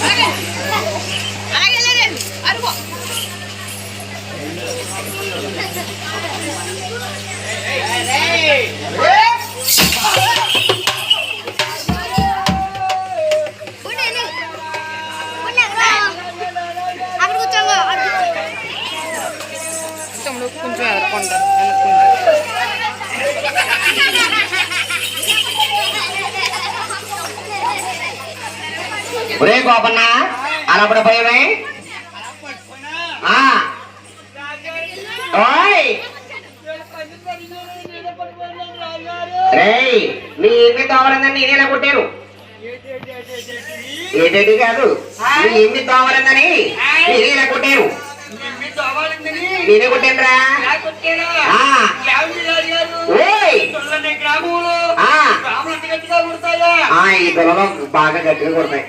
కొంచెం ఎదుర్కొంటా ఒరే గోపన్న అలా పడిపోయావే నీ ఎన్ని తోవలందని నేనేలా కొట్టాను ఏటేటి కాదు నీ ఎన్ని తోవలందని నేనేలా కొట్టాను నేనే కొట్టానురా ఈ పిల్లలు బాగా గట్టిగా కొడతాయి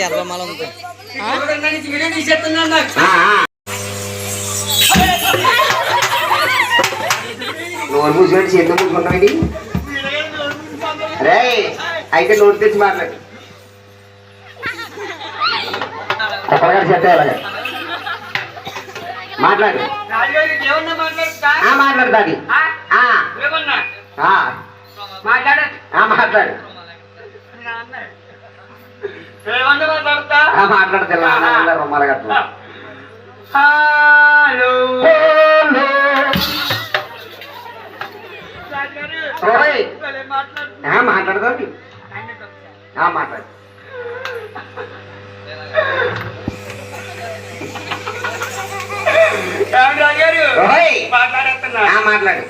ఎర్రమల ఉంది నోరు మూసుకొని చేతులు మూసుకుంటామండి రే అయితే నోరు తెచ్చి మాట్లాడు ఒక్కగారు చెప్తే అలాగే మాట్లాడు మాట్లాడుతుంది మాట్లాడు మాట్లాడుతున్నా రొమ్మాల గట్ల మాట్లాడుతుంది మాట్లాడు మాట్లాడు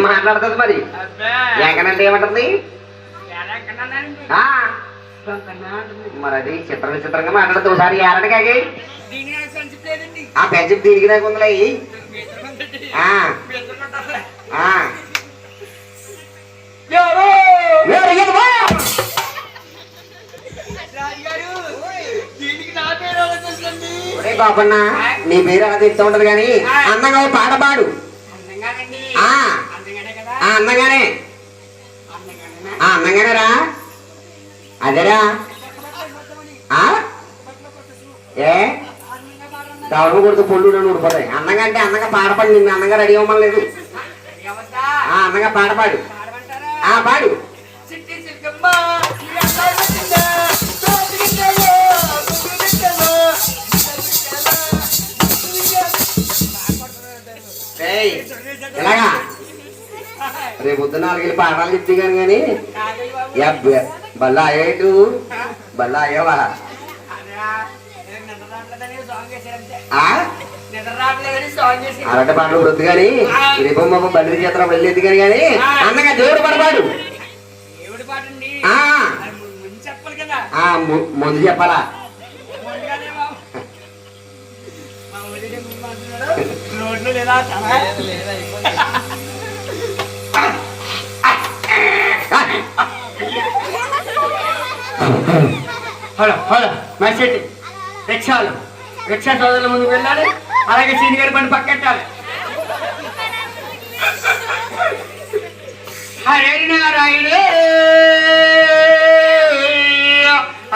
మాట్లాడుతుంది మరి ఎక్కడంటే ఏమంటుంది మరి అది చిత్ర విచిత్రంగా మాట్లాడుతుంది ఒకసారి ఏరడు కాగి ఆ పెంచి దీనికి దాకా ఉందిలే బాబన్న నీ పేరు అలా తెస్తూ ఉంటది కానీ అందంగా పాట పాడు అందంగానే అందంగానేరా అదేరా ఏ దవడం కొడుతూ పొల్లు ఊడిపోతాయి అందంగా అంటే అందంగా పాడపాడు నిన్ను అందంగా రెడీ అవ్వమని లేదు అందంగా పాడపాడు పాడు ఎలాగా రేపు పొద్దున 4 వెళ్ళి పాఠాలు చెప్తే కానీ బల్లా అయ్యేటు బల్లా అయ్యావా అరటి పాటలు వద్దు కానీ రేపు మాకు బండి చేత వెళ్ళేది కానీ అన్నగా దేవుడు పడబాడు ముందు చెప్పాలా హలో హలో మెసేజ్ రిక్షాలు రిక్షా సోదరుల ముందుకు వెళ్ళాలి అలాగే సీని గారి బండి పక్కెట్టాలి హరే నారాయణు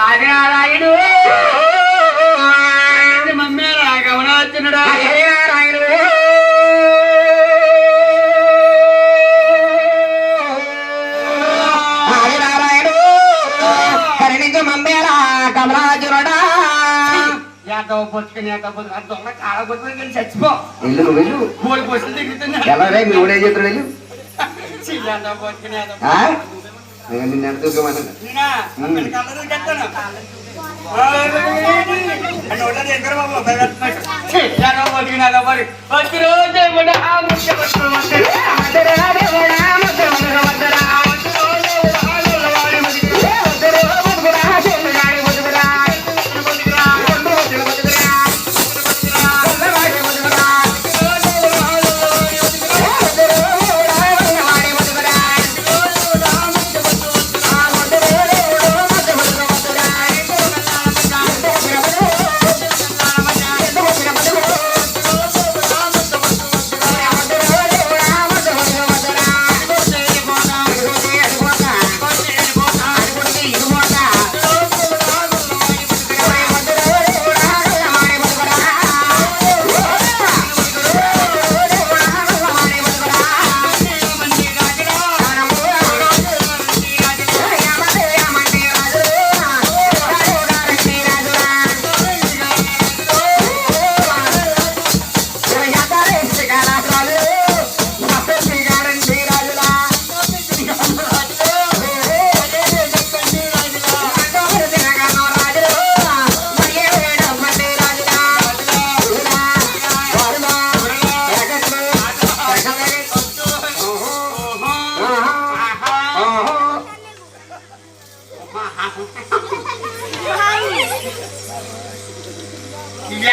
ఆదినారాయణు మమ్మే రాఘవనాథనుడు హరే నారాయణు ఆదినారాయణు కరుణించు మమ్మేరా కమలాజునుడా దొంగ చాలా పోతుంది చచ్చిపో వెళ్ళు వెళ్ళు 3 పోస్టులు దిగుతున్నా ఎలా రే మీ ఊడే చేతుడు వెళ్ళు నిన్న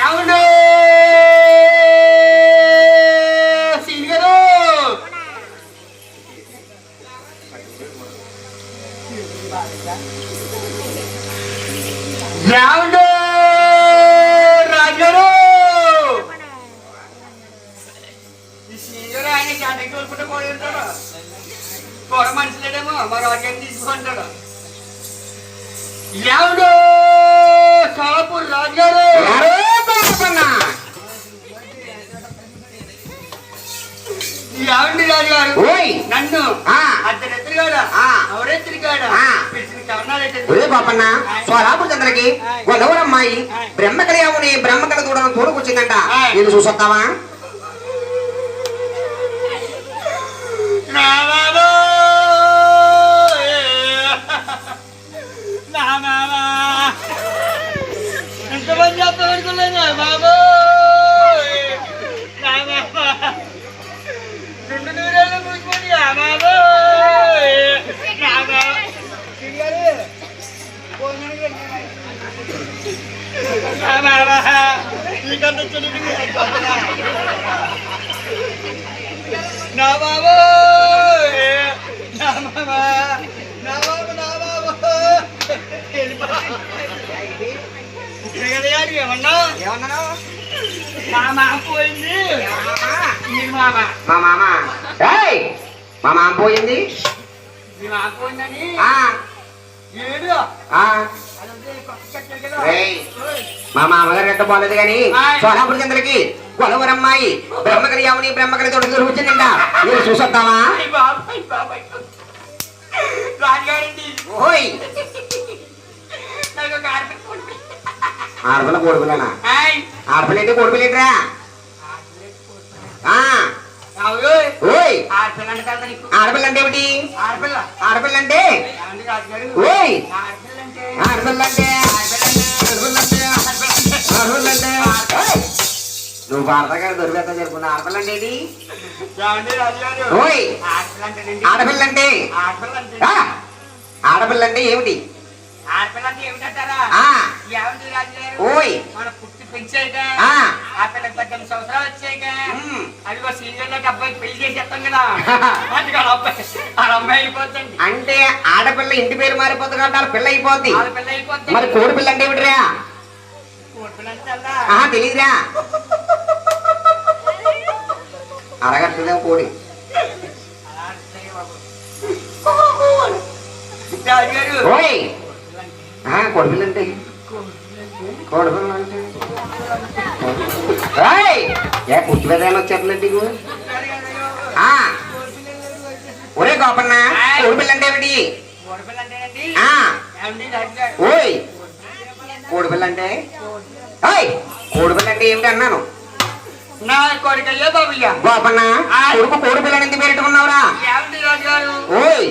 ఎవడు సీనియరు ఎవడు రాజారు ఈ సీనియర్ ఆయన చాటకి వెళ్ళిపోతే పోయి ఉంటాడు పొర మనుషులేడేమో మరి వాక్యం తీసుకుంటాడు ఎవడు సోలాపూర్ రాజారు ఎవరిని రాజుగారు నన్ను అతను ఎత్తుగాడా ఎవరెత్తుగాడా పాపన్న సోలాపూర్ చంద్రకి గొడవరమ్మాయి బ్రహ్మకళయాముని బ్రహ్మకళ చూడడం తోడుకొచ్చిందంట నేను చూసొస్తావా ఎంతమంది చెప్పనుకున్నా బాబు రెండు నూరేళ్ళు కూర్చోండి బాబు నీకంత నా బాబు నా బాబా నా బాబు నా బాబు ఏమన్నా ఏమన్నాను మా మామ పోయింది మీ మామ మా మామ మా మామ పోయింది మీ మామ పోయిందని ఏడు మా మామగారు ఎట్ట పోలేదు కానీ సోలాపూర్ చంద్రకి గొలవరమ్మాయి బ్రహ్మకళ యాముని బ్రహ్మకళ తోటి వచ్చిందంట మీరు చూసొద్దామా ఓయ్ ఆడపిల్ల కోడిపిల్లనా ఆడపిల్ల ఏంటి కోడిపిల్లేట్రా ఓయ్ ఆడపిల్ల అంటే ఏమిటి ఆడపిల్ల అంటే ఓయ్ ఆడపిల్ల అంటే నువ్వు భారతగా దొరికేస్తా జరుపుకున్న ఆడపిల్ల అంటే ఏంటి ఓయ్ ఆడపిల్ల అంటే ఆడపిల్ల అంటే ఏమిటి ఆడపిల్లంటే ఏమిటంటారా ఓయ్ మన పుట్టి పెంచాక ఆ పిల్లకి 18 సంవత్సరాలు వచ్చాక అదిగో సీనియర్ లోకి అబ్బాయికి పెళ్లి చేసేస్తాం కదా అది అబ్బాయి ఆ అమ్మాయి అయిపోతుంది అంటే ఆడపిల్ల ఇంటి పేరు మారిపోతుంది కాబట్టి వాళ్ళ పిల్ల అయిపోద్ది పిల్ల అయిపోతుంది మరి కోడి పిల్ల అంటే ఏమిటిరా తెలీదురా అరగట్టుదేమో కోడి ఓయ్ కోడిపిల్ల అంటే కోడిపిల్ల అంటే ఏ పుట్టి పెదాన్ని వచ్చేస్తుందండి ఒరే గోపన్న కోడిపిల్ల అంటే ఏమిటి ఓయ్ కోడిపిల్ల అంటే కోడిపిల్ల అంటే ఏమిటి అన్నాను నా కోరికయ్యా బాబయ్య గోపన్న కొడుకు కోడిపిల్లని ఎందుకు పెట్టుకున్నావురా ఓయ్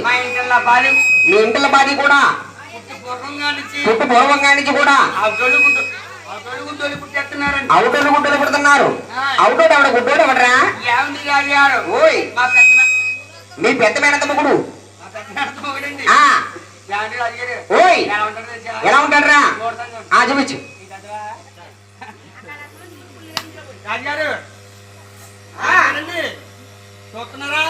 మీ ఇంటిల బాధి కూడా పుట్టు పూర్వంగా నుంచి కూడా అవుటోళ్ళు గుడ్డలు పుడుతున్నారు అవుటోడు ఎవడ గుడ్డోడు ఎవడరా ఓయ్ మీ పెద్ద మేనత మొగుడు ఓయ్ ఎలా ఉంటాడురా చూపించు రాజుగారు చూస్తున్నారా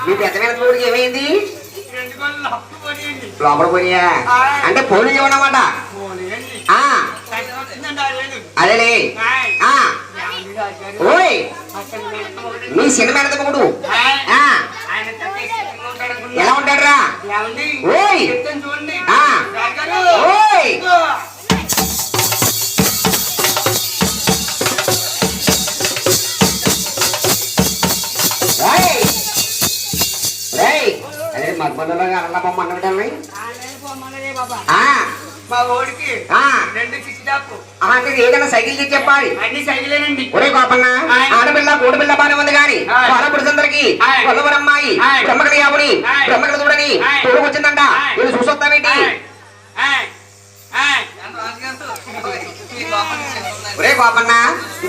మీ పెద్దమైన తోడికి ఏమైంది లోపల పోయా అంటే పోలీసు ఇవ్వనమాట అదేలే ఓయ్ మీ సినిమా మొగుడు ఎలా ఉంటాడురా ఓయ్ ఓయ్ అదే మగ్మలో అన్నమ్మని మా ఓడికి ఆ 2 చిచ్చుటాపు అంటే ఏదైనా సైకిల్ తెచ్చి చెప్పాలి. అన్ని సైకిలేనండి. ఒరే గోపన్న, ఆడపిల్ల కోడిపిల్ల బానే ఉంది గాని బాలపురుషులందరికి కొల్లవరమ్మాయి బ్రహ్మకల యావుని బ్రహ్మకల చూడని తోడు వచ్చిందంట. వీళ్ళు చూసొస్తామేంటి? ఒరే గోపన్న,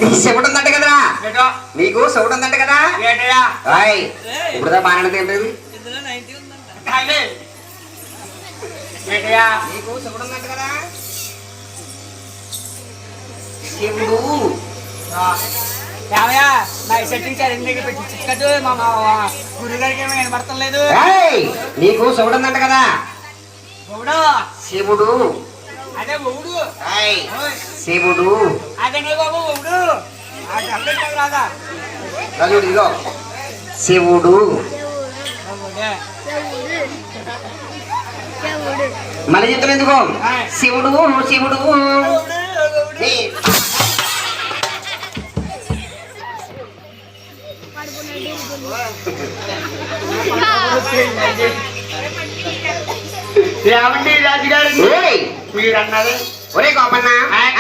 నీ చెవుడు ఉందంట కదరా, నీకు చెవుడు ఉందంట కదా. ఇప్పుడుదా బాగానే తింటది. నీకు చెవుడు ఉందంట కదా. శివుడు గురుగారికి ఏమీ వినపడటం లేదు. నీకు చెవుడు ఉందంట కదా. శివుడు అదే ఊడు, శివుడు అదే బాబు ఊడు రాదా ఇదిగో శివుడు. మళ్ళీ చెప్తాను ఎందుకో. శివుడు శివుడు ఏమండి రాజుగారు మీరు అన్నది. ఒరే గోపన్న,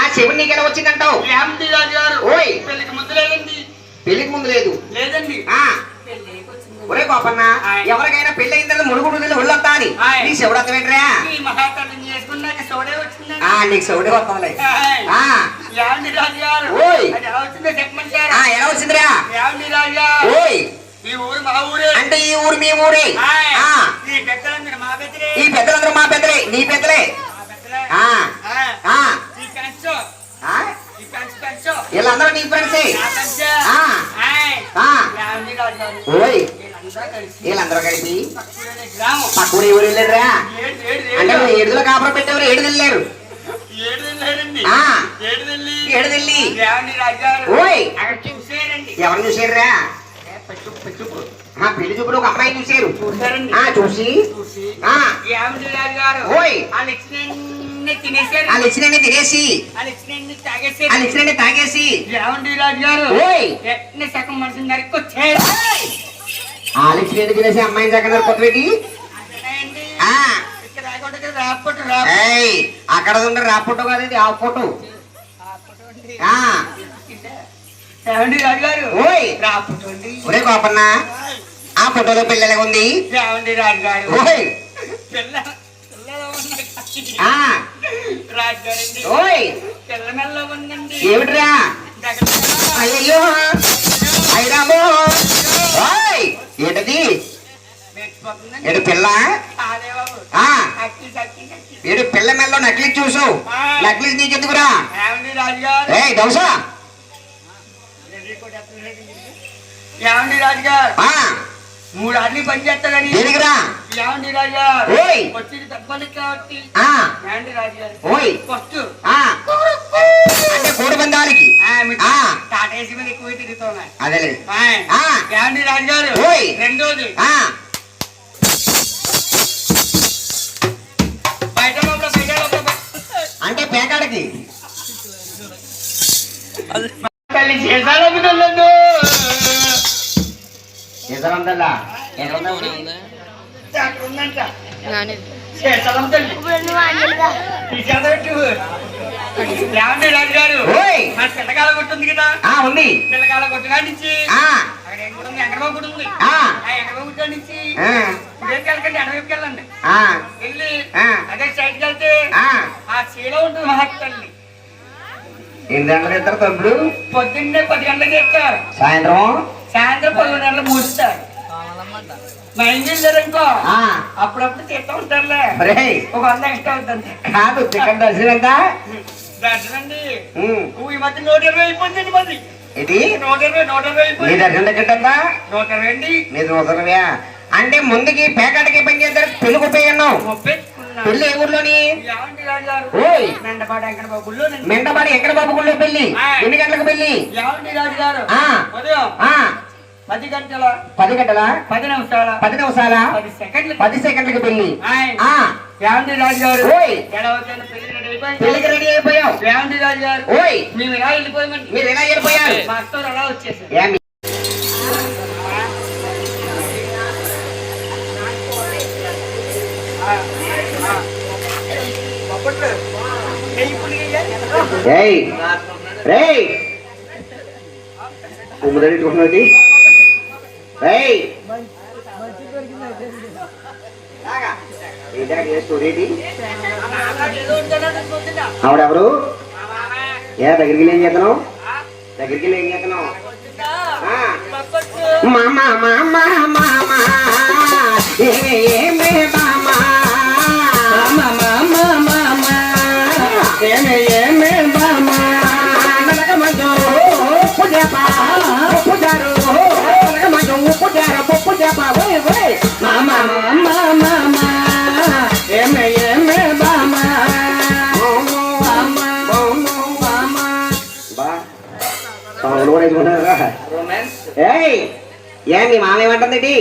ఆ శివుడు నీకెలా వచ్చిందంటావు? ఏమండి రాజుగారు ఓయ్ పెళ్లికి ముందు లేదండి. పెళ్లికి ముందు లేదు లేదండి. ఒరే గోపన్న, ఎవరికైనా పెళ్లి అయిన తర్వాత ముడుగుడు ఒళ్ళొత్తా అని నీ శివుడు అర్థం ఏంట్రా? మహాతల్లిని చేసుకున్నాక సోడే వచ్చిందండి. నీకు శివుడే వస్తాంలే. ఏమండి రాజుగారు ఓయ్ అది ఎలా వచ్చిందో చెప్పమంటారా? ఎలా వచ్చిందిరా? ఏమండి రాజుగారు ఓయ్ ఈ ఊరు మా ఊరే. అంటే ఈ ఊరు మీ ఊరే. ఈ పెద్దలందరూ మా పెద్దలే. ఈ పెద్దలందరూ మా పెద్దలే, నీ పెద్దలే. ఈ కంచు ఈ కంచు కంచు వీళ్ళందరూ నీ ఫ్రెండ్సే. ఓయ్ వీళ్ళందరూ కలిపి పక్కూరు ఎవరు వెళ్ళారా? అంటే ఏడుదల కాపురం పెట్టేవారు ఏడు వెళ్ళారు. ఏడుదెల్లి ఓయ్ ఎవరు చూసారా? పెళ్లి చూపులు ఒక అమ్మాయి చూసారు. చూసి ఓయ్ వాళ్ళు ఇచ్చినన్ని తినేసి వాళ్ళు ఇచ్చినన్ని తాగేసి ఓయ్ సగం మనిషిని వాళ్ళు ఇచ్చినన్ని తినేసి అమ్మాయిని సగం కొత్త పెట్టి అక్కడ ఉండే రా ఫోటో కాదు, ఆ ఫోటో. ఓయ్ ఒరే గోపన్న, ఆ ఫోటోలో పిల్లలే ఉంది. ఓయ్ ఓయ్ ఏమిట్రా? అయ్యో అయిరామో ఓయ్ ఏంటది? ఏడు పిల్ల ఏడు పిల్ల మెల్లో నకిలీ చూసు. నకిలీ నీకెందుకురా? ఏ దోసా ఏమండి రాజుగారు 3 ఆటలు పని చేస్తాడని దేనికిరా? ఏమండి రాజుగారు ఓయ్ వచ్చింది తప్పని కాబట్టి ఏమండి రాజుగారు ఓయ్ ఫస్ట్ అంటే కోడి పందాలకి టాటేసి మీద ఎక్కువ తిరుగుతున్నాయి. అదేలే. ఏమండి రాజుగారు ఓయ్ రెండోది బయట అంటే పేకాడకి తల్లి చేసాలమ్ముతుందో చేసాలంటల్లా ఉందంట చేసాలం తల్లి ఏమండి రాజుగారు మన పిల్లకాల కొట్టుంది కదా. ఉంది పిల్లకాల కొట్టుగా నుంచి అక్కడ ఏం కూడా ఉంది, ఎంకడబాబు కూడా ఉంది. ఎంకడబాబు కొట్టుగా నుంచి ఇదేం వెళ్ళకండి, ఎడవైపుకి వెళ్ళండి. వెళ్ళి అదే సైడ్కి వెళ్తే ఆ చీలో ఉంటుంది మహాతల్లి. ఎన్ని గంటలకు ఇస్తారు తమ్ముడు? పొద్దున్నే 10 గంటలకు ఇస్తారు. సాయంత్రం 11 గంటలకు మూస్తారు. మా ఇంజిన్ లేదనుకో అప్పుడప్పుడు తీస్తూ ఉంటారులే. ఒక 100 ఎక్స్ట్రా అవుతుంది. కాదు చికెన్ దర్శనం ఎంత? దర్శనం అండి ఈ మధ్య 120 అయిపోతుంది. మంది ఇది 120 అయిపోయింది. నీ దర్శనం టికెట్ ఎంత? 120 అండి. నీది 120. అంటే ముందుకి పేకాటకి పని చేస్తారు. పెళ్లి కుప్పేయన్నావు. పెళ్లి ఏ ఊర్లోని? ఓయ్ మెండపాడు ఎక్కడ బాబు గుళ్ళో పెళ్లి. ఎన్ని గంటలకు పెళ్లి? 10 గంటల 10 గంటల 10 నిమిషాల 10 నిమిషాల 10 సెకండ్లకు పెళ్లి. ఏమండి రాజు గారు ఓయ్ పెళ్లికి రెడీ అయిపోయావు. ఏమండి రాజు గారు ఓయ్ మేము ఎలా వెళ్ళిపోయామండి? మీరు ఎలా వెళ్ళిపోయారు? మా అత్తోరు అలా వచ్చేసారు. ఏయ్ రేయ్ ఉమ్మదడుకుంటున్నది రేయ్ ఆవిడెవరు ఏ దగ్గరికి ఏం చేస్తున్నావు దగ్గరికి ఏం చేస్తున్నావు మామా మామా మామా ఏమే మామా మామా మామా ఏమే మామా నలగమంజో పుజపా పుజారు నలగమంజో పుజారు పుజపా ఓయ్ ఓయ్ మామా మామా మామా ఏమే మామా ఏయ్ ఏ మీ మామ ఏమంటుందండి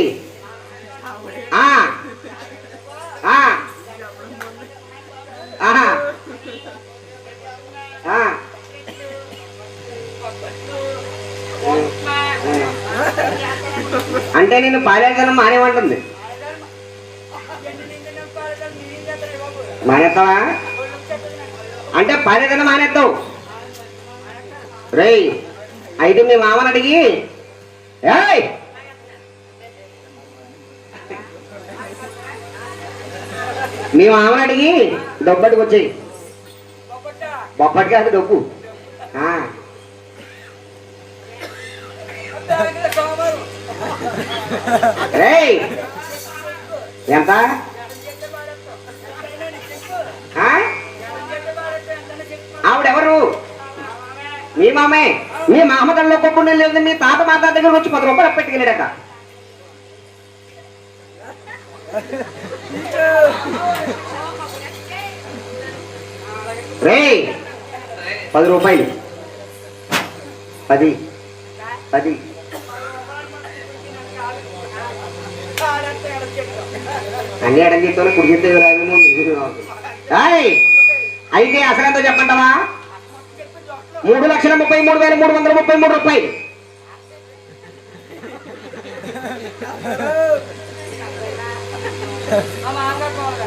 అంటే నేను పాలేదనం మానేమంటుంది మానేస్తావా అంటే పాలేదనం మానేస్తావు రేయ్ అయితే మీ మామని అడిగి ఏయ్ మీ మామని అడిగి డబ్బట్టుకు వచ్చాయి బొప్పటికి అది డబ్బు రేయ్ ఎంత ఆవిడెవరు మీ మామే మీ మామదల్లో కొప్పుడు లేదు మీ తాత మాత దగ్గర వచ్చి 10 రూపాయలు పెట్టుకెళ్ళాడట రేయ్ 10 రూపాయలు 10 అన్ని అడం చెప్తాను కుడి చెప్తే అయితే అసలు ఎంతో చెప్పంటావా 3,33,333 రూపాయలు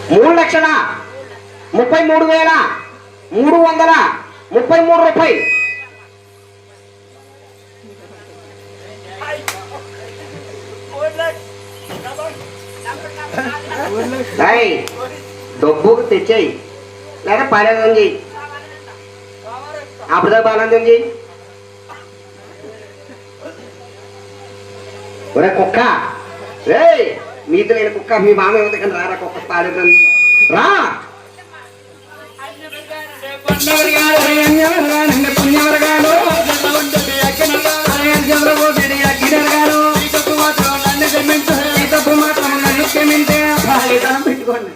3,33,333 రూపాయలు డబ్బుకు తెచ్చాయి లేదా పాలేదం చెయ్యి అప్పుడుదా బాలందం చెయ్యి ఒరే కుక్క రేయ్ మీతో లేని కుక్క మీ మామ ఎవరికైనా రారా కుక్క పాలేదం రా పెట్టుకోండి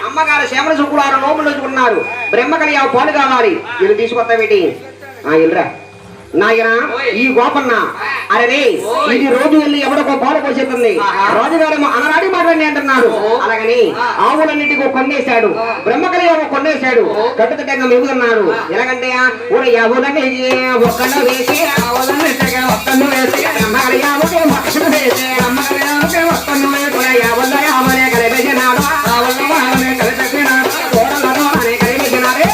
అమ్మగారు శ్యామల శుక్రుడు నోములు ఉన్నారు బ్రహ్మకలి పాలు కావాలి వీళ్ళు తీసుకొస్తావేటి ఇల్రా నాయన ఈ గోపన్న అరే ఇది రోజు వెళ్ళి ఎవరికో పాలు పోసేస్తుంది రాజుగారు అనరాడి మాట్లాడి అంటున్నాడు అలాగని ఆవులన్నిటికీ కొన్నేశాడు బ్రహ్మకలి కొన్నేశాడు కట్టుకట్టంగా మెరుగుతున్నాడు ఎలాగంటే ఆవులని ఒక్కను వేసి ఆవులన్నిటిగా ఒక్కను వేసి బ్రహ్మకలి వేసి ఒక్కను వేసి ఆవులే కలిపేసినాడు ఆవులనే కలిపేసినాడు కోడలను అనే కలిపేసినాడే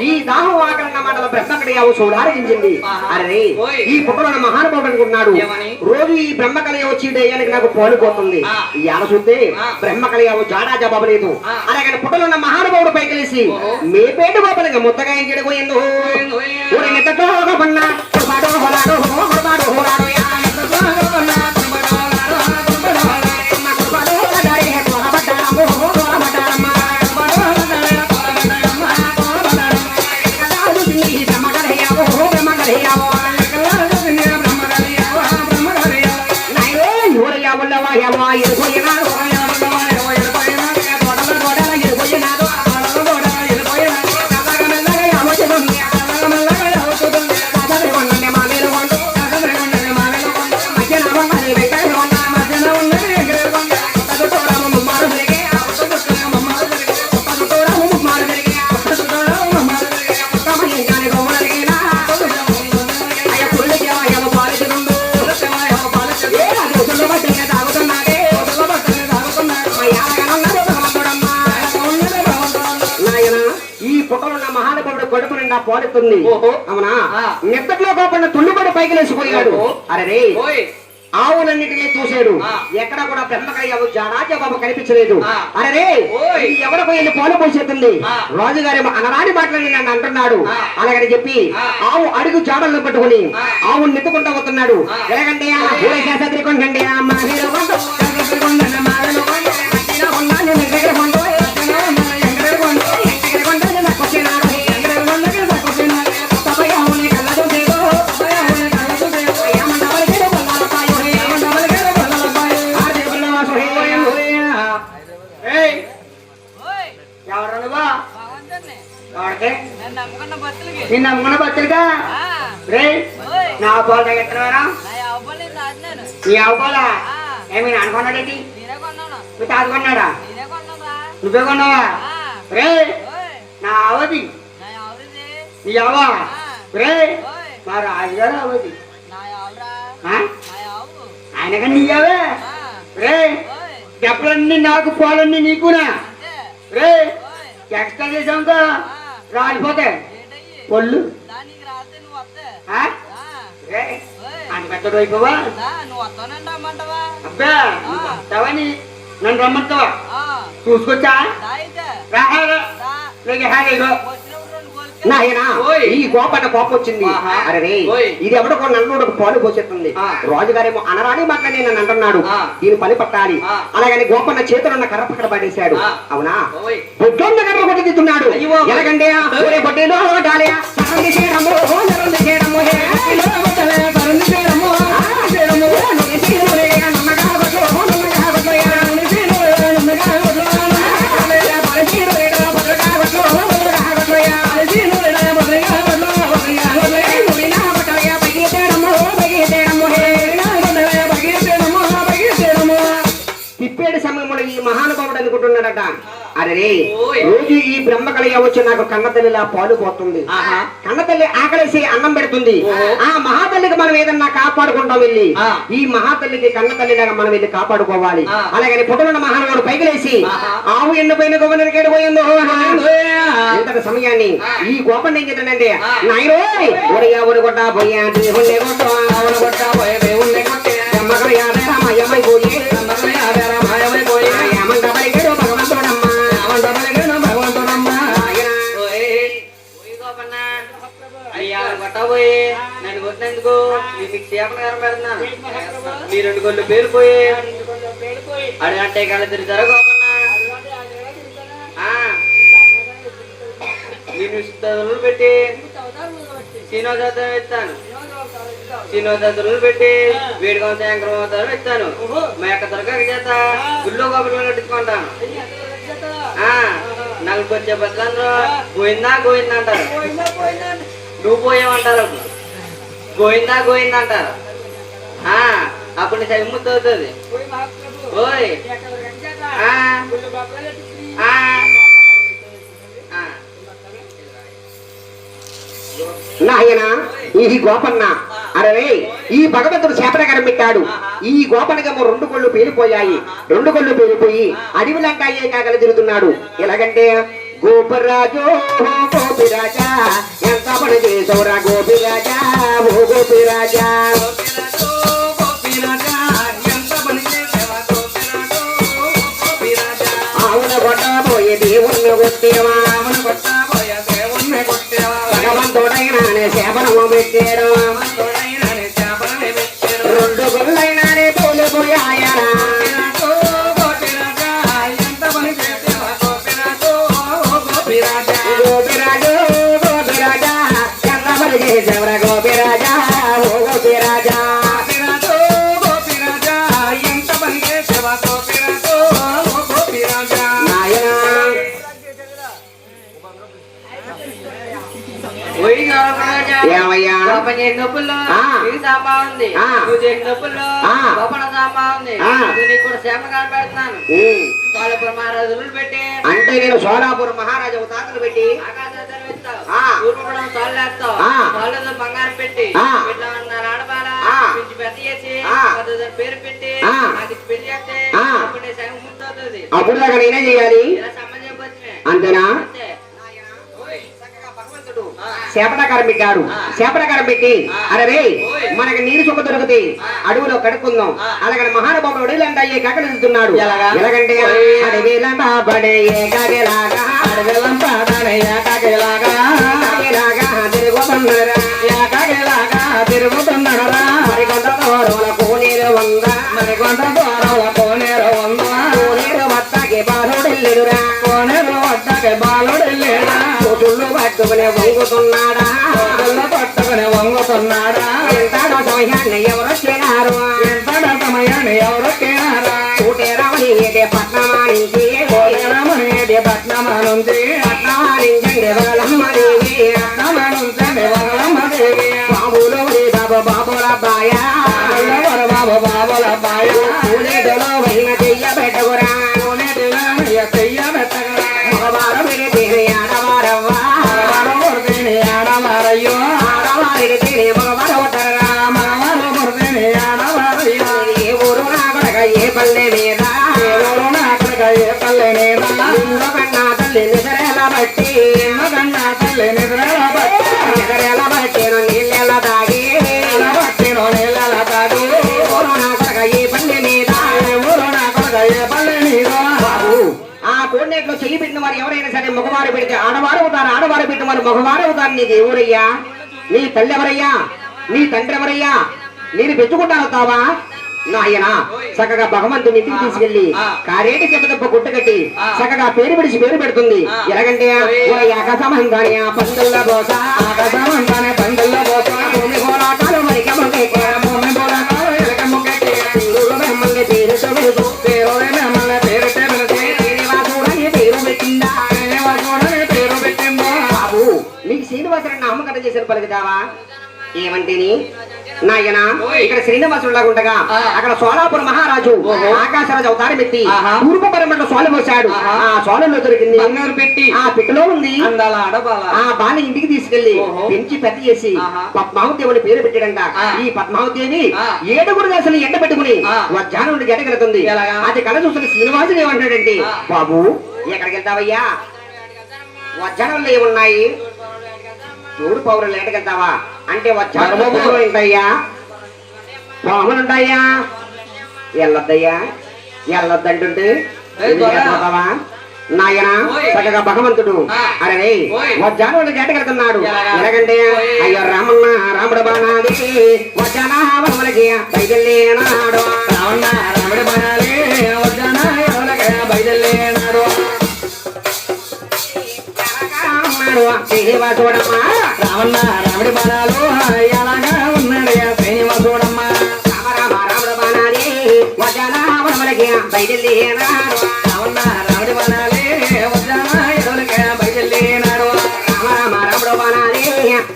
ఈ దాహం ఆకరణ మాటల బ్రహ్మకళయావు చూడాలనించింది అరే ఈ పుట్టలో మహానుభావుడు అనుకున్నాడు రోజు ఈ బ్రహ్మకళయావు చీడేయానికి నాకు పోలిపోతుంది ఈ ఆడ చూస్తే బ్రహ్మకళయావు జాడా జవాబు లేదు అలాగే పుట్టలో ఉన్న మహానుభావుడు పైకెళ్ళేసి మీ పేటు బాబులకి ముద్దగా ఇంటికి ఎందుకు పుట్టలున్న మహానుభావుడు కడుపు నిండా పోలుతుంది. ఓహో. అవునా? ఆ. నిద్దట్లో కాకుండా తుళ్ళుబడి పైకి లేచిపోయాడు. ఓహో. అరే ఓయ్ ఆవులన్నిటినీ చూశాడు. ఆ. ఎక్కడ కూడా బ్రహ్మకయ్య జాడాజబాబు కనిపించలేదు. ఆ. అరే ఓయ్. ఇది ఎవరికి వెళ్ళి పాలు పోసేస్తుంది. ఆ. రాజుగారి అనరాని మాటలని నన్ను అంటున్నాడు. ఆ. అలాగని చెప్పి ఆ. ఆవు అడుగు జాడలను పట్టుకుని ఆ. ఆవును నెత్తుకుంటా వస్తున్నాడు. ఆ. ఎలాగంటే ఎవరు నువ్వా? ఎవరికి? నేను నమ్ముకున్న భక్తులకి నిన్ను నమ్ముకున్న భక్తులుగా రే నా పాలు తగ్గెత్తనారా నీ అవ్వాలా ఏమి అనుకున్నాడేంటి నువ్వు తాదుకున్నాడా నువ్వే కొన్నావా రే నా అవధి నీ అవ్వ రే మా రాజుగారు అవధి ఆయనగా నీయావే రే దెబ్బలన్నీ నాకు పాలన్నీ నీకునా రే ఎక్స్ట్రా చేసాంకా రాలిపోతే పొల్లు అంత పెద్దడు అయిపోవా అబ్బా తవని నన్ను రమ్మంటావా చూసుకొచ్చా నాయనా ఓయ్. ఈ కోపన్న కోపం వచ్చింది. ఆహా. అరే ఓయ్. ఇది ఎవడో నల్లుడికి పాలు పోసేస్తుంది. ఆ. రాజుగారేమో అనరాని మాటలని నన్ను అంటున్నాడు. ఆ. దీని పని పట్టాలి. ఆ. అలాగని గోపన్న చేతులున్న కర్ర పక్కన పడేశాడు. ఆ. అవునా? ఓయ్. బొడ్డొన్న కర్ర కొట్టుతున్నాడు. అయ్యో. ఎలాగంటే ఒరే బొడ్డేలో డాలియా నరంది చేయడము నరంది చేయడము హే నరంది చేయడము చేయడము నమ్మగా తిప్పేడు సమయంలో ఈ మహానుభావుడు అనుకుంటున్నాడట. అరే ఓయ్. రోజు ఈ బ్రహ్మకళ వచ్చి నాకు కన్నతల్లిలా పాలు పోతుంది. ఆహా. కన్నతల్లి ఆకలేసి అన్నం పెడుతుంది. ఓహో. ఆ మహాతల్లికి మనం ఏదన్నా కాపాడుకుంటాం వెళ్ళి. ఆ. ఈ మహాతల్లికి కన్నతల్లిలాగా మనం వెళ్ళి కాపాడుకోవాలి. ఆ. అలాగని పుట్టనున్న మహానుభావుడు పైకి లేచి ఆహా. ఆవు ఎండిపోయిన గోపనరికేడు పోయిందో ఇంతటి సమయాన్ని ఈ గోపన్న ఏం చేద్దానంటే ఆ. నాయనో ఒడియా ఒడిగొట్ట పోయా దేవుణ్ణి కొట్ట ఒడగొట్ట పోయే దేవుణ్ణి కొట్టే బ్రహ్మకళ రామయమై పోయే మాయమైపోయి ఏమంట పలికేడు భగవంతుడమ్మా అయ్యా కొట్టబోయి నన్ను కొట్టినందుకు మీకు చేపలు కరం పెడుతున్నాను మీ 2 గొల్లు పేలిపోయి అడుగంటే కళ్ళు తిరుగుతారా గోపన్నా నేను తదులు పెట్టి సీనోదత్తం ఇస్తాను సీనోదత్తులు పెట్టి వేడిగా శంకరం ఇస్తాను మా యొక్క దొరకక చేత గుళ్ళో గోపురం కట్టించుకుంటాను నాకు వచ్చే బస్సులందరూ గోయిందా గోయిందా అంటారు నువ్వు పోయామంటారు అప్పుడు గోయిందా గోయిందా అంటారు అప్పుడు నీ సైముద్దు అవుతుంది ఓయ్ నాయన ఈ గోపన్న అరే ఈ భగవంతుడు చేపనగరం పెట్టాడు. ఈ గోపనగము 2 కొళ్ళు పేలిపోయాయి. 2 కొళ్ళు పేలిపోయి అడవిలంకా ఏ కాగల తిరుగుతున్నాడు. ఎలాగంటే గోపరాజో గోపిరాజా ఎంత పని చేసోరా గోపిరాజా ఓ గోపిరాజా ఆవున కొట్టబోయే దేవుణ్ణి కొట్టేవా భగవంతుడైనానే చేపనము పెట్టాడు 2 గుళ్ళైనానే తోలిపోయాయనా గోపిరాజు గోపిరాజా ఎంత పని చేసేవరా గోపిరాజా ఓ గోపిరాజా ఏమయ్యా నొప్పుల్లో ఆ. నీకు సాంబా ఉంది ఆ. నువ్వు చేసిన నొప్పుల్లో ఆ. గోపన సాంబా ఉంది ఆ. నువ్వు నీకు కూడా శ్యామ కనబెడుతున్నాను వాళ్ళ మహారాజులు పెట్టి అంటే నేను సోలాపురం మహారాజు తాతలు పెట్టి ఆకాశం ఇస్తావు ఆ. తూర్పుడం తోళ్ళేస్తావు ఆ. తోళ్ళతో బంగారం పెట్టి ఆ. ఇట్లా ఉన్నారు ఆడబాల ఆ. కొంచెం పెద్ద చేసి ఆ. పద్ధతి పేరు పెట్టి ఆ. నాకు ఇచ్చి పెళ్లి చేస్తే ఆ. అప్పుడు నీ సంగం ముందు అవుతుంది అప్పుడు దాకా నేనే చేయాలి ఇలా సంబంధం చెప్పొచ్చునే అంతేనా అంతే చేపడాకారం పెట్టాడు. చేపడాకారం పెట్టి అరే మనకి నీరు చుక్క దొరికితే అడవిలో కడుక్కుందాం. అలాగని మహానుభావుడు అడవిలంట ఏ కాకలు వెళ్తున్నాడు. ఎలాగంటే అడవిలంట పడే కాకిలాగా అడవిలంట కాకిలాగా కాకిలాగా తిరుగుతున్నారా కాకిలాగా తిరుగుతున్నారా మరికొంత దూరంలో కోనేరు వంద మరికొంత దూరంలో కోనేరు వంద కోనేరు వద్దకి బాలుడెల్లురా కోనేరు వద్దకి బాలుడెల్లురా చుళ్ళు పట్టుకుని వంగుతున్నాడా చుళ్ళు పట్టుకుని వంగుతున్నాడా ఎంతడో సమయాన్ని ఎవరు చేరారు ఎంతడో సమయాన్ని ఎవరు చేరారు కూటేరామని ఏదే పట్నమానించి కూటేరామని పట్నమానుంచి పట్నమానించండి వగలమ్మదేవి పట్నమానుంచండి వగలమ్మదేవి బాబులో బాబు బాబుల బాయ బాబు బాబుల బాయ కూనేటిలో వైన చెయ్య పెట్టకురా కూనేటిలో చెయ్య పెట్టకురా మగవారు విడితేనే ఆడవారవ్వా మగవారు కొడితేనే ఆడవారయ్యో ఆడవారికి తేనే మగవారు ఉంటారా మగవారు కొడితేనే ఆడవారయ్యో ఏ ఊరు నా కొడక ఏ పల్లె మీద ఏ ఊరు నా కొడక ఏ పల్లె మీద నిన్ను కన్నా తల్లి నిద్రేలా బట్టి నిన్ను కన్నా తల్లి నిద్రేలా బట్టి నిద్రేలా బట్టేను నీళ్ళెలా తాగి బట్టేను నీళ్ళెలా తాగి ఊరు నా కొడక ఏ పల్లె మీద ఊరు నా కొడక ఏ పల్లె మీద బాబు ఆ కోడినేట్లో చెయ్యి పెట్టిన వారు ఎవరైనా సరే మగవారు పెడితే ఆడవారు అవుతారు ఆడవారు పెట్టిన వారు మగవారు అవుతారు. నీకు ఎవరయ్యా నీ తల్లి ఎవరయ్యా నీ తండ్రి ఎవరయ్యా నేను పెంచుకుంటాను తావా నాయన చక్కగా భగవంతుని ఇంటికి తీసుకెళ్లి కారేటి చెప్పుదప్ప గుట్ట కట్టి చక్కగా పేరు పిడిచి పేరు పెడుతుంది. ఎలాగంటే ఆకాశమంతానే పందుల్లో బోస ఆకాశమంతానే పందుల్లో బోస భూమి పోరాటాలు మరిక ముగ్గెక్కి భూమి పోరాటాలు ఎలక ముగ్గెక్కి మిమ్మల్ని పేరు చెబుతూ పేరు మిమ్మల్ని పేరు చెబుతూ శ్రీనివాసుడని పేరు పెట్టిందా శ్రీనివాసుడని పేరు పెట్టిందా బాబు మీకు శ్రీనివాసుడు నామకరణ చేసిన పలుకుతావా ఏమంటేని నాయన ఇక్కడ శ్రీనివాసుడులాగా ఉండగా అక్కడ సోలాపుర మహారాజు ఆకాశరాజు అవతారం ఎత్తి తూర్పు పరమంలో సోల పోసాడు. ఆ సోలలో దొరికింది బంగారు పెట్టి ఆ పెట్టెలో ఉంది ఆ బాల ఇంటికి తీసుకెళ్లి పెంచి పెద్ద చేసి పద్మావతి పేరు పెట్టాడంట. ఈ పద్మావతి 7 దశలు ఎండ పెట్టుకుని వజ్జానం నుండి ఎడగలుగుతుంది. అది కళ చూస్తున్న శ్రీనివాసుడు ఏమంటాడంటే బాబు ఎక్కడికి వెళ్తావయ్యా వజ్జానంలో ఏమున్నాయి తోడు పౌరులు ఏటకెళ్తావా అంటే వచ్చారు ఉంటాయ్యా పాములుంటాయ్యా వెళ్ళొద్దయ్యా వెళ్ళొద్దంటుంటే నాయన చక్కగా భగవంతుడు అరే వజ్జాను ఏటకెళ్తున్నాడు. ఎలాగంటే అయ్యో రామన్న రాముడు బాణాలి వజ్జానా వనములకి బయలుదేరినాడు రామన్న రాముడు బాణాలి వజ్జానా వనములకి బయలుదేరినాడు శ్రీనివాసుడమ్మా రామన్న రాముడి బాణాలు ఎలాగా ఉన్నాడయ్యా శ్రీనివాసుడమ్మా రామ రామ రాముడు బాణాలి వజ్జానా వనములకి బయలుదేరినాడు రామన్న రాముడి బాణాలి వజ్జానా ఎడలకి బయలుదేరినాడు రామ రామ రాముడు బాణాలి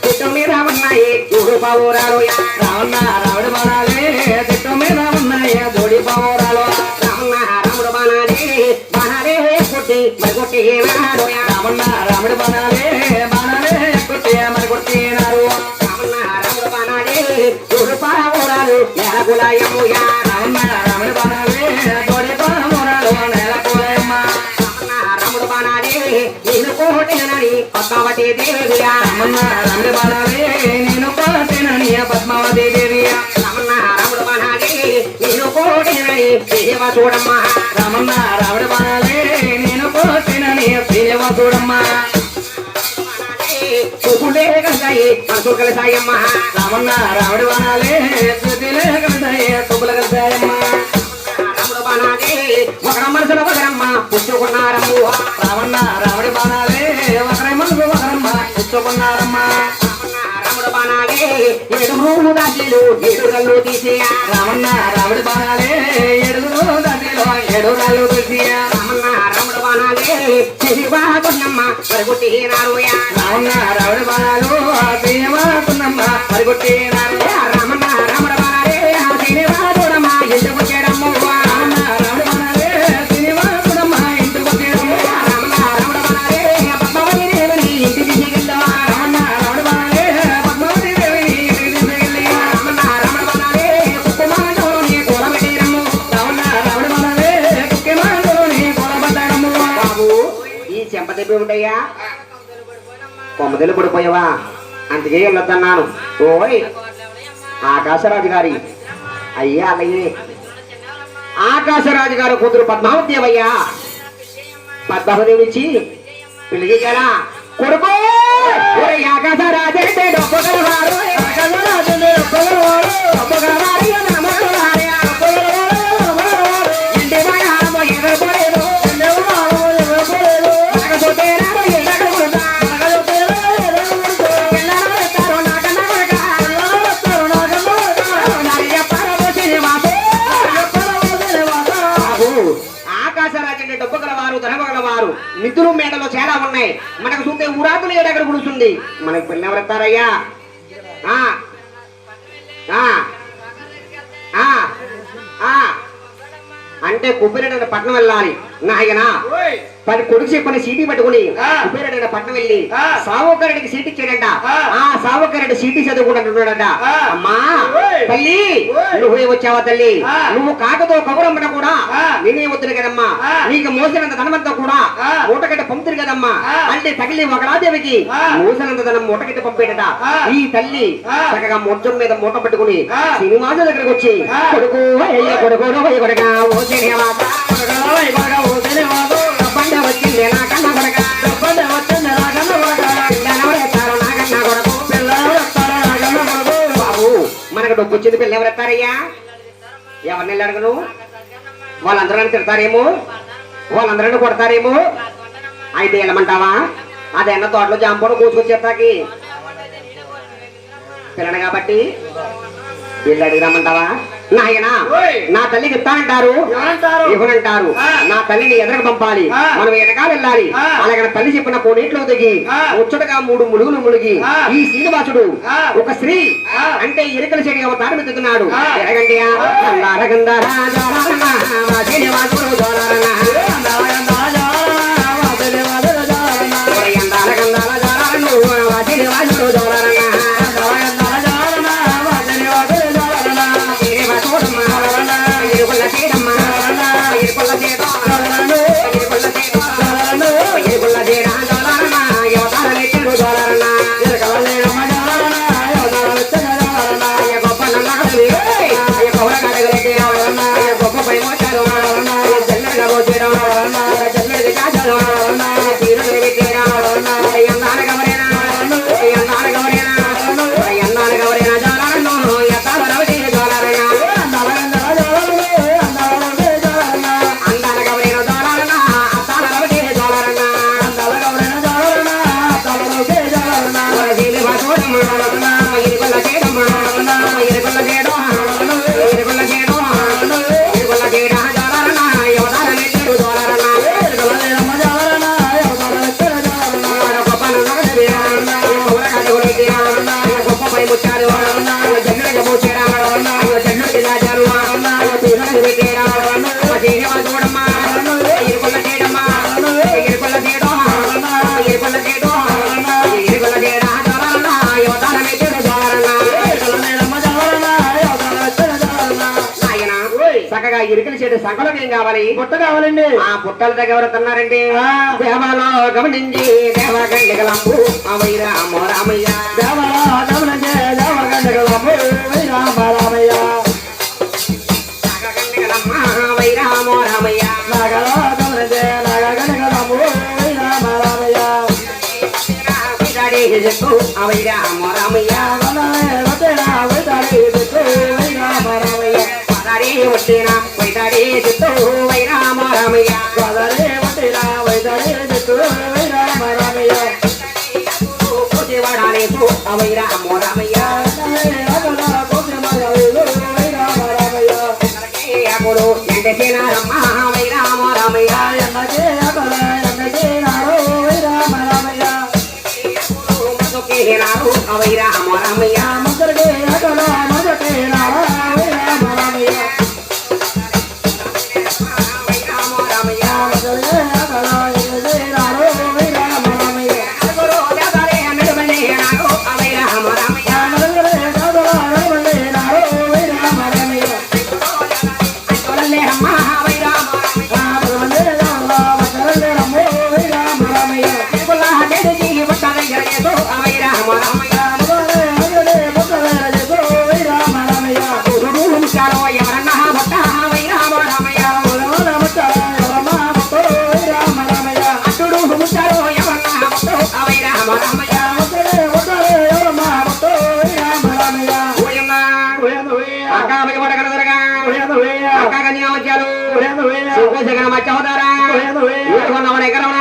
చెట్టు మీద ఉన్నాయి 3 పావురాలు రామన్న రాముడి బాణాలి చెట్టు మీద ఉన్నాయి 3 పావురాలు రామన్న రాముడు బాణాలి బాణాలే కొట్టి మరి కొట్టినాడు రామన్న రాముడు బాణాలి బాణాలే కొట్టి మరి కొట్టినారు రామన్న రాముడు బాణాలి 3 పావురాలు నేలకులాయముయా రామన్న రాముడు బాణాలి 3 పావురాలు నేలకులాయమ్మ రామన్న రాముడు బాణాలి నేను కోటేనని పద్మావతి దేవియా రామన్న రాముడు బాణాలి నేను కోటేనని పద్మావతి దేవియా రామన్న రాముడు బాణాలి నేను కోటేనని శ్రీనివాసుడమ్మ రామన్న రాముడు బాణాలి నేను కోటేనని శ్రీనివాసుడమ్మ చూపులే కలిసాయి మనసు కలిసాయమ్మ రామన్న రాముడు బాణాలి చూపులే కలిసాయి చూపులు కలిసాయమ్మ రాముడు బాణాలి ఒకరి మనసులో ఒకరమ్మ పుచ్చుకున్నారమ్మ రామన్న రాముడు బాణాలి ఒకరి మనసు ఒకరమ్మ పుచ్చుకున్నారమ్మ రాముడు బాణాలి 7 దాటిలు 7 కళ్ళు తీసి రామన్న రాముడు బాణాలి 7 దాటిలో 7 కళ్ళు తీసి రామన్న రాముడు బాణాలి శ్రీనివాసుడమ్మ పరిగొట్టినారు రామన్న రాముడు బాణాలు శ్రీనివాసుడమ్మ పరిగొట్టినారు రామన్న రాముడు బాణాలి శ్రీనివాసుడమ్మ ఇంటికి వచ్చాడమ్మ రామన్న రాముడు బాణాలి శ్రీనివాసుడమ్మ ఇంటికి వచ్చాడమ్మ రామన్న రాముడు బాణాలి పద్మావతి దేవిని ఇంటికి తీసుకెళ్ళా రామన్న రాముడు బాణాలి పద్మావతి దేవిని ఇంటికి తీసుకెళ్ళి రామన్న రాముడు బాణాలి కుక్కుమాటోని కూడబెట్టారమ్మ రామన్న రాముడు బాణాలి కుక్కుమాటోని కూడబెట్టారమ్మ బాబు ఈ చెంపదెబ్బి ఉంటాయా కొమ్మదెలు పడిపోయావా అందుకే వెళ్ళొద్దన్నాను. ఓయ్ ఆకాశరాజు గారి అయ్యా అలాగే ఆకాశరాజు గారు కూతురు పద్మావతి అయ్యా పద్మావతి ఇచ్చి పెళ్లి చేయాలా కొడుకు ఆకాశరాజు అంటే డొప్పగలవారు ఆకాశరాజు డొప్పగలవారు డొప్పగలవారు మిత్రులు మేడలో చాలా ఉన్నాయి. మనకు చూస్తే ఊరాకులు ఏడెక్కడ కుడుస్తుంది. మనకు పిల్ల ఎవరెత్తారయ్యా అంటే కుబ్బిరెడ్డి పట్నం వెళ్ళాలి నాయన. పది కొడుకు చెప్పని సీటీ పట్టుకుని కుబ్బిరెడ్డి పట్నం వెళ్ళి సావుకరెడ్డికి సీట్ ఇచ్చాడంట. ఆ సావుకరెడ్డి సీటీ చదువుకుంటున్నాడట. అమ్మా తల్లి నువ్వే వచ్చావా తల్లి, నువ్వు కాకతో కబురమ్మట కూడా నేనే వద్దును కదమ్మా, నీకు మోసినంత ధనమంతా కూడా మూటగడ్డ పంపుతుంది కదమ్మా అంటే తగిలి ఒకడాదేవికి మోసినంత ధనం మూటగడ్డ పంపేటట. ఈ తల్లి చక్కగా మొత్తం మీద మూట పట్టుకుని శ్రీనివాస దగ్గరకు వచ్చి కొడుకు కొడుకు కొడుక వచ్చింది నా కన్న కొడక వచ్చింది నా కన్న కొడక బాబు మనకు డబ్బు వచ్చింది పిల్ల ఎవరెత్తారయ్యా? ఎవరిని వెళ్ళాడు? వాళ్ళందరూ తిడతారేమో, వాళ్ళందరూ కొడతారేమో. అయితే వెళ్ళమంటావా? అదన్న తోటలో జాంపూడ కూసుకొచ్చేస్తాకి పిల్లని కాబట్టి వీళ్ళు అడిగి రమ్మంటావా? నాయన నా తల్లికి ఇస్తానంటారు ఇవ్వనంటారు. నా తల్లిని ఎదరకు పంపాలి, మనం వెనకాల వెళ్ళాలి. అలాగే తల్లి చెప్పిన కోనేట్లో దిగి ముచ్చటగా 3 ములుగులు ములిగి ఈ శ్రీనివాసుడు ఒక స్త్రీ అంటే ఎరుకల చెడి అవతారం ఎత్తుతున్నాడు. ఎరగండి చక్కగా ఇరుకలు చేతి సంకలం ఏం కావాలి? పుట్ట కావాలండి. ఆ పుట్టల దగ్గర ఎవరుతున్నారండి? దేవాలో గమనించి దేవగండిగలంబు రామ రామయ్య దేవాలో గమనించి దేవగండిగలంబు రామ రామయ్య నాగగండిగలమ్మ వై రామ రామయ్య నాగలో గమనించి నాగగండిగలంబు రామ రామయ్య చెట్టు అవై రామ రామయ్య రామ రామయ్య వచ్చిన వైతాడే చెట్టు వై రామ రామయ్య వచ్చిన వైతాడే చెట్టు వై రామ రామయ్య కోసేవాడాలేసు అవై రామ రామయ్య అప్పుడు ఎండసేనారమ్మ వై రామ రామయ్య అవై రామ రామయ్య Hey, వెంకరమణ